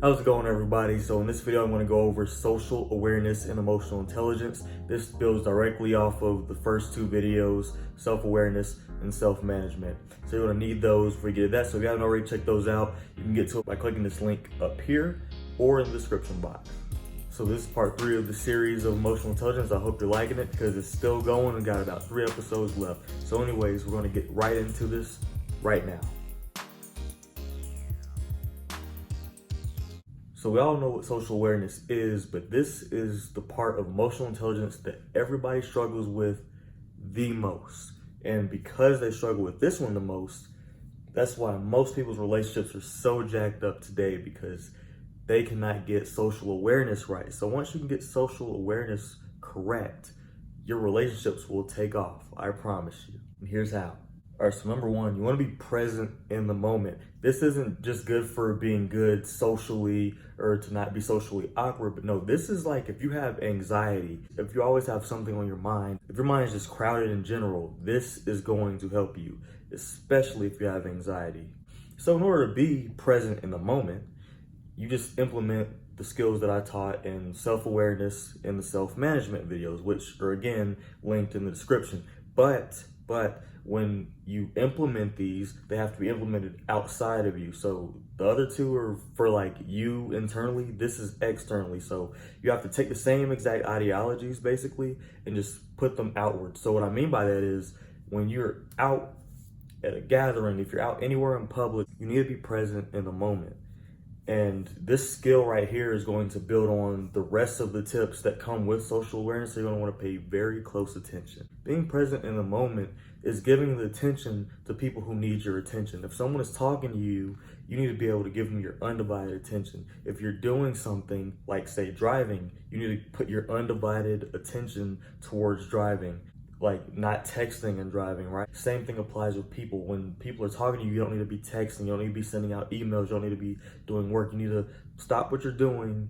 How's it going, everybody? So in this video, I'm going to go over social awareness and emotional intelligence. This builds directly off of the first two videos, self-awareness and self-management. So you're going to need those before you get to that. So if you haven't already checked those out, you can get to it by clicking this link up here or in the description box. So this is part 3 of the series of emotional intelligence. I hope you're liking it because it's still going and got about 3 episodes left. So anyways, we're going to get right into this right now. So we all know what social awareness is, but this is the part of emotional intelligence that everybody struggles with the most. And because they struggle with this one the most, that's why most people's relationships are so jacked up today, because they cannot get social awareness right. So once you can get social awareness correct, your relationships will take off. I promise you. And here's how. All right, so number 1, you want to be present in the moment. This isn't just good for being good socially or to not be socially awkward, but no, this is like if you have anxiety, if you always have something on your mind, if your mind is just crowded in general, this is going to help you, especially if you have anxiety. So in order to be present in the moment, you just implement the skills that I taught in self-awareness in the self-management videos, which are again linked in the description. But when you implement these, they have to be implemented outside of you. So the other two are for like you internally, this is externally. So you have to take the same exact ideologies basically and just put them outward. So what I mean by that is when you're out at a gathering, if you're out anywhere in public, you need to be present in the moment. And this skill right here is going to build on the rest of the tips that come with social awareness. So you're going to want to pay very close attention. Being present in the moment is giving the attention to people who need your attention. If someone is talking to you, you need to be able to give them your undivided attention. If you're doing something like, say, driving, you need to put your undivided attention towards driving. Like not texting and driving, right? Same thing applies with people. When people are talking to you, you don't need to be texting, you don't need to be sending out emails, you don't need to be doing work. You need to stop what you're doing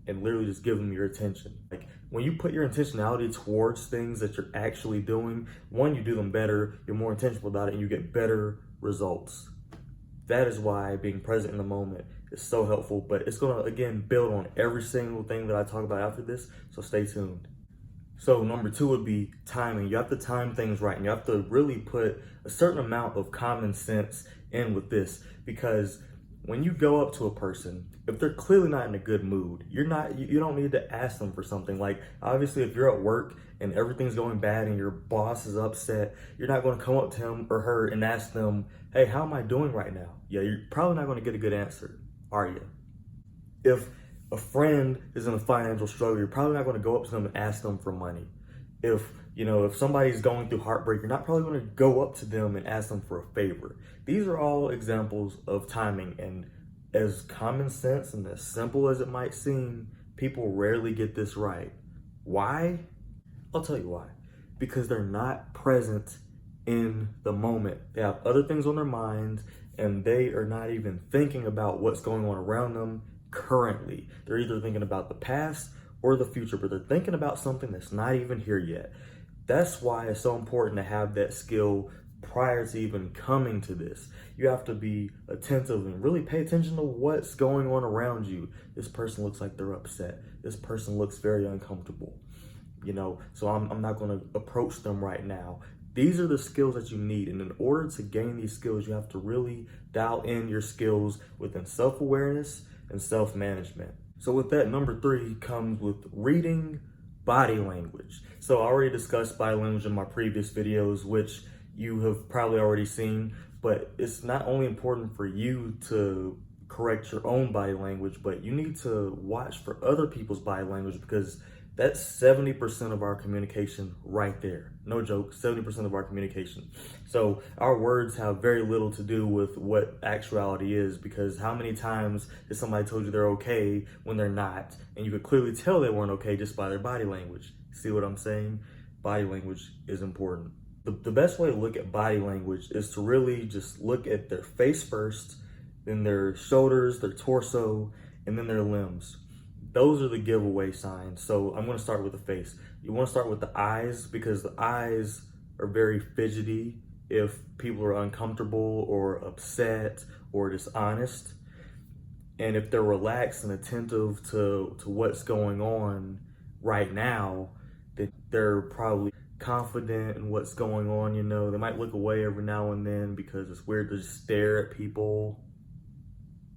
and literally just give them your attention. Like when you put your intentionality towards things that you're actually doing, one, you do them better, you're more intentional about it, and you get better results. That is why being present in the moment is so helpful, but it's gonna, again, build on every single thing that I talk about after this, so stay tuned. So number 2 would be timing. You have to time things right, and you have to really put a certain amount of common sense in with this, because when you go up to a person, if they're clearly not in a good mood, you don't need to ask them for something. Like obviously if you're at work and everything's going bad and your boss is upset, you're not going to come up to him or her and ask them, hey, how am I doing right now? Yeah, you're probably not going to get a good answer, are you? If a friend is in a financial struggle, you're probably not going to go up to them and ask them for money. If somebody's going through heartbreak, you're not probably going to go up to them and ask them for a favor. These are all examples of timing, and as common sense and as simple as it might seem, people rarely get this right. Why? I'll tell you why. Because they're not present in the moment. They have other things on their minds, and they are not even thinking about what's going on around them currently. They're either thinking about the past or the future, but they're thinking about something that's not even here yet. That's why it's so important to have that skill prior to even coming to this. You have to be attentive and really pay attention to what's going on around you. This person looks like they're upset. This person looks very uncomfortable. So I'm not going to approach them right now. These are the skills that you need, and in order to gain these skills, you have to really dial in your skills within self-awareness and self-management. So with that, number 3 comes with reading body language. So I already discussed body language in my previous videos, which you have probably already seen, but it's not only important for you to correct your own body language, but you need to watch for other people's body language, because that's 70% of our communication right there. No joke, 70% of our communication. So our words have very little to do with what actuality is, because how many times has somebody told you they're okay when they're not, and you could clearly tell they weren't okay just by their body language? See what I'm saying? Body language is important. The best way to look at body language is to really just look at their face first, then their shoulders, their torso, and then their limbs. Those are the giveaway signs. So I'm going to start with the face. You want to start with the eyes, because the eyes are very fidgety if people are uncomfortable or upset or dishonest. And if they're relaxed and attentive to what's going on right now, then they're probably confident in what's going on. You know, they might look away every now and then because it's weird to just stare at people.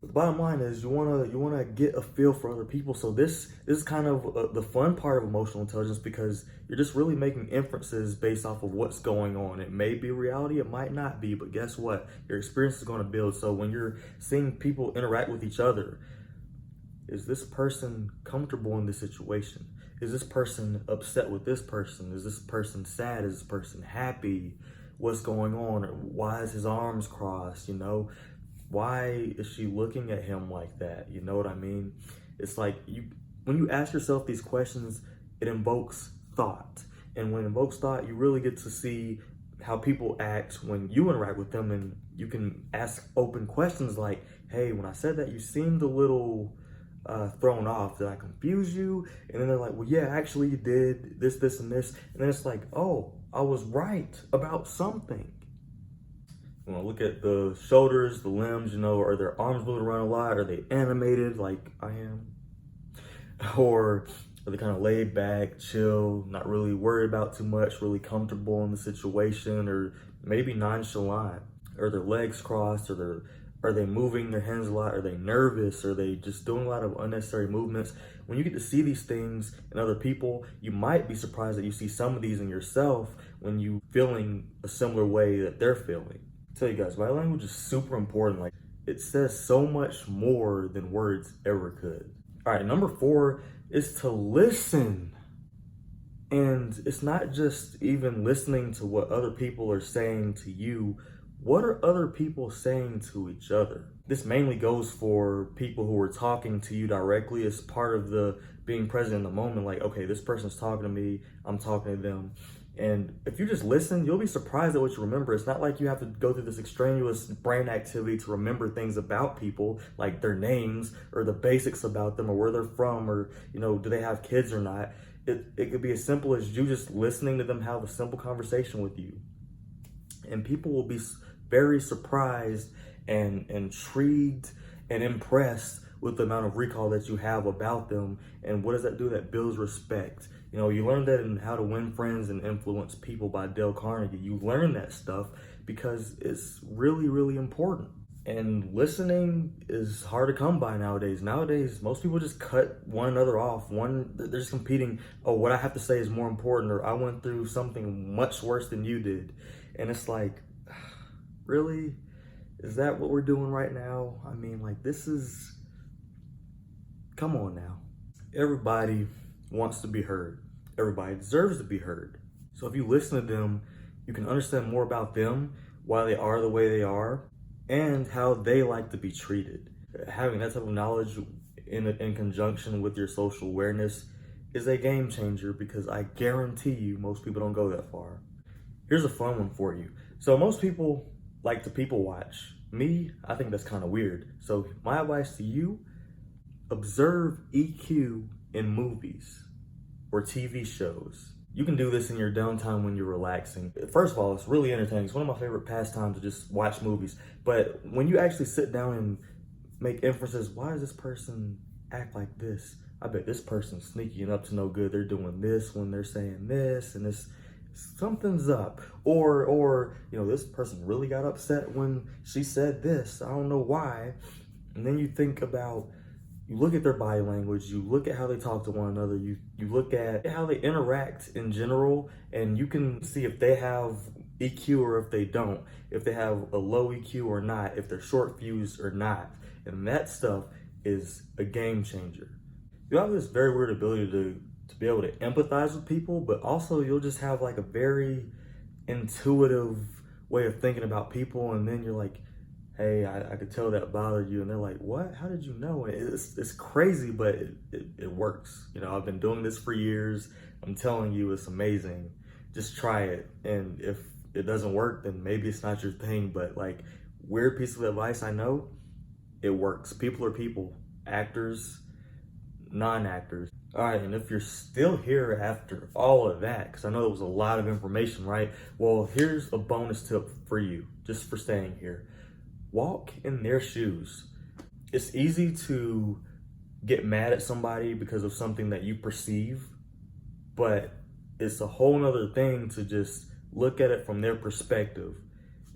But the bottom line is you wanna get a feel for other people. So this is kind of the fun part of emotional intelligence, because you're just really making inferences based off of what's going on. It may be reality, it might not be, but guess what? Your experience is going to build. So when you're seeing people interact with each other, is this person comfortable in this situation? Is this person upset with this person? Is this person sad? Is this person happy? What's going on? Why is his arms crossed? You know, why is she looking at him like that? You know what I mean? It's like when you ask yourself these questions, it invokes thought. And when it invokes thought, you really get to see how people act when you interact with them. And you can ask open questions like, hey, when I said that, you seemed a little thrown off. Did I confuse you? And then they're like, well, yeah, actually you did this, this, and this. And then it's like, oh, I was right about something. You know, look at the shoulders, the limbs, you know, are their arms moving around a lot? Are they animated like I am? Or are they kind of laid back, chill, not really worried about too much, really comfortable in the situation, or maybe nonchalant? Are their legs crossed? Are they moving their hands a lot? Are they nervous? Are they just doing a lot of unnecessary movements? When you get to see these things in other people, you might be surprised that you see some of these in yourself when you feeling a similar way that they're feeling. I tell you guys, body language is super important. Like, it says so much more than words ever could. All right, number 4 is to listen. And it's not just even listening to what other people are saying to you. What are other people saying to each other? This mainly goes for people who are talking to you directly as part of the being present in the moment. Like, okay, this person's talking to me, I'm talking to them. And if you just listen, you'll be surprised at what you remember. It's not like you have to go through this extraneous brain activity to remember things about people, like their names or the basics about them or where they're from, or, you know, do they have kids or not. It could be as simple as you just listening to them have a simple conversation with you. And people will be very surprised and intrigued and impressed with the amount of recall that you have about them. And what does that do? That builds respect. You know, you learn that in How to Win Friends and Influence People by Dale Carnegie. You learn that stuff because it's really, really important. And listening is hard to come by nowadays. Nowadays, most people just cut one another off. They're just competing. Oh, what I have to say is more important, or I went through something much worse than you did. And it's like, really? Is that what we're doing right now? I mean, like, come on now. Everybody wants to be heard. Everybody deserves to be heard. So if you listen to them, you can understand more about them, why they are the way they are, and how they like to be treated. Having that type of knowledge in conjunction with your social awareness is a game changer, because I guarantee you most people don't go that far. Here's a fun one for you. So most people like to people watch. Me, I think that's kind of weird. So my advice to you, observe EQ in movies or TV shows. You can do this in your downtime when you're relaxing. First of all, it's really entertaining. It's one of my favorite pastimes to just watch movies. But when you actually sit down and make inferences, why does this person act like this? I bet this person's sneaky and up to no good. They're doing this when they're saying this, and this, something's up. Or you know, this person really got upset when she said this. I don't know why. And then you think about, you look at their body language, you look at how they talk to one another, you look at how they interact in general, and you can see if they have EQ or if they don't, if they have a low EQ or not, if they're short fused or not. And that stuff is a game changer. You have this very weird ability to be able to empathize with people, but also you'll just have like a very intuitive way of thinking about people, and then you're like, hey, I could tell that bothered you, and they're like, what? How did you know? It's crazy, but it works. You know, I've been doing this for years. I'm telling you, it's amazing. Just try it, and if it doesn't work, then maybe it's not your thing. But like, weird piece of advice, I know, it works. People are people, actors, non-actors. All right, and if you're still here after all of that, because I know it was a lot of information, right? Well, here's a bonus tip for you, just for staying here. Walk in their shoes. it's easy to get mad at somebody because of something that you perceive, but it's a whole nother thing to just look at it from their perspective,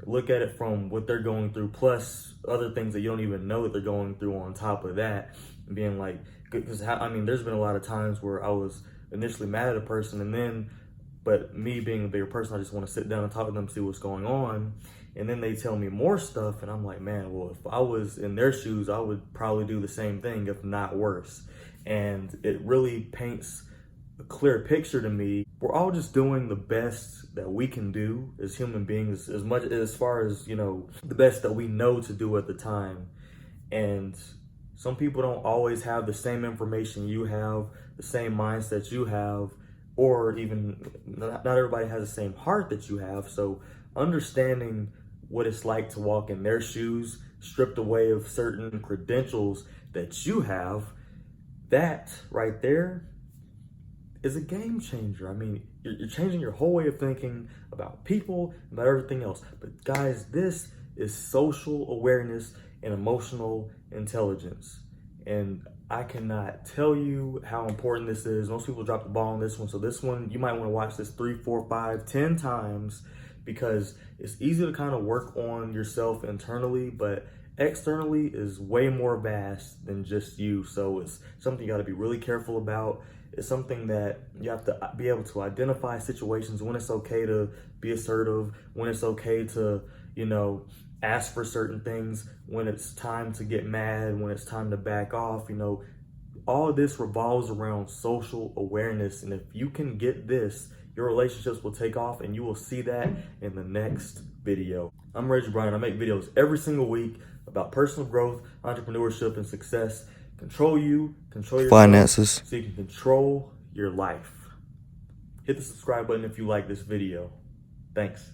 look at it from what they're going through, plus other things that you don't even know that they're going through on top of that, and being like, because I mean, there's been a lot of times where I was initially mad at a person, and then, but me being a bigger person, I just want to sit down and talk to them, see what's going on, and then they tell me more stuff, and I'm like, man, well, if I was in their shoes, I would probably do the same thing, if not worse. And it really paints a clear picture to me. We're all just doing the best that we can do as human beings, as much as far as, you know, the best that we know to do at the time. And some people don't always have the same information you have, the same mindset you have, or even not everybody has the same heart that you have. So understanding what it's like to walk in their shoes, stripped away of certain credentials that you have, that right there is a game changer. I mean, you're changing your whole way of thinking about people, about everything else. But guys, this is social awareness and emotional intelligence. And I cannot tell you how important this is. Most people drop the ball on this one. So this one, you might want to watch this 3, 4, 5, 10 times, because it's easy to kind of work on yourself internally, but externally is way more vast than just you. So it's something you got to be really careful about. It's something that you have to be able to identify situations when it's okay to be assertive, when it's okay to, you know, ask for certain things, when it's time to get mad, when it's time to back off. You know, all of this revolves around social awareness. And if you can get this, your relationships will take off, and you will see that in the next video. I'm Reggie Bryant. I make videos every single week about personal growth, entrepreneurship, and success. Control you, control your finances, so you can control your life. Hit the subscribe button if you like this video. Thanks.